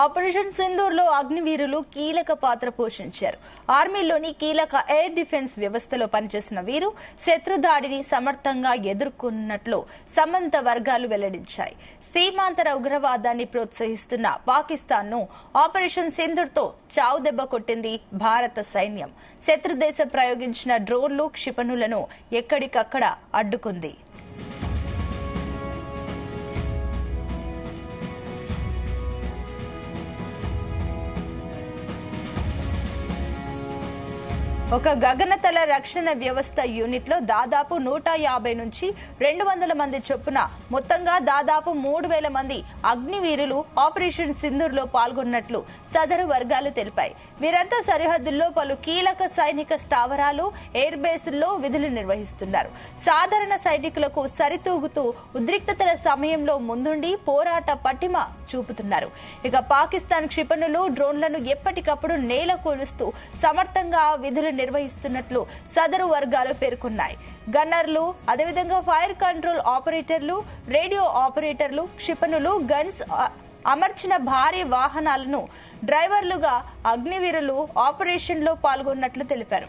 Operation Sindoor లో అగ్నివీరులు కీలక పాత్ర పోషించారు. ఆర్మీలోని కీలక ఎయిర్ డిఫెన్స్ వ్యవస్థలో పనిచేసిన వీరు శత్రు దాడిని సమర్థంగా ఎదుర్కొన్నట్లు సంబంధిత వర్గాలు వెల్లడించాయి. సీమాంతర ఉగ్రవాదాన్ని ప్రోత్సహిస్తున్న పాకిస్తాన్ ను ఆపరేషన్ సింధూర్ తో చావుదెబ్బ కొట్టింది భారత సైన్యం. శత్రు దేశం ప్రయోగించిన డ్రోన్లు, క్షిపణులను ఎక్కడికక్కడ అడ్డుకుంది. ఒక గగనతల రక్షణ వ్యవస్థ యూనిట్ లో దాదాపు 150 నుంచి 200 మంది చొప్పున మొత్తంగా దాదాపు 3000 మంది అగ్నివీరులు ఆపరేషన్ సింధూర్ లో పాల్గొన్నట్లు సదరు వర్గాలు తెలిపాయి. వీరంతా సరిహద్దుల్లో పలు కీలక సైనిక స్థావరాలు, ఎయిర్ బేసుల్లో విధులు నిర్వహిస్తున్నారు. సాధారణ సైనికులకు సరితూగుతూ ఉద్రిక్తతల సమయంలో ముందుండి పోరాట పటిమ చూపుతున్నారు. ఇక పాకిస్తాన్ క్షిపణులు, డ్రోన్లను ఎప్పటికప్పుడు నేల కూలుస్తూ సమర్థంగా విధులు నిర్వహిస్తున్నట్లు సదరు వర్గాలు పేర్కొన్నాయి. గన్నర్లు, అదేవిధంగా ఫైర్ కంట్రోల్ ఆపరేటర్లు, రేడియో ఆపరేటర్లు, క్షిపణులు, గన్స్ అమర్చిన భారీ వాహనాలను డ్రైవర్లుగా అగ్నివీరులు ఆపరేషన్ లో పాల్గొన్నట్లు తెలిపారు.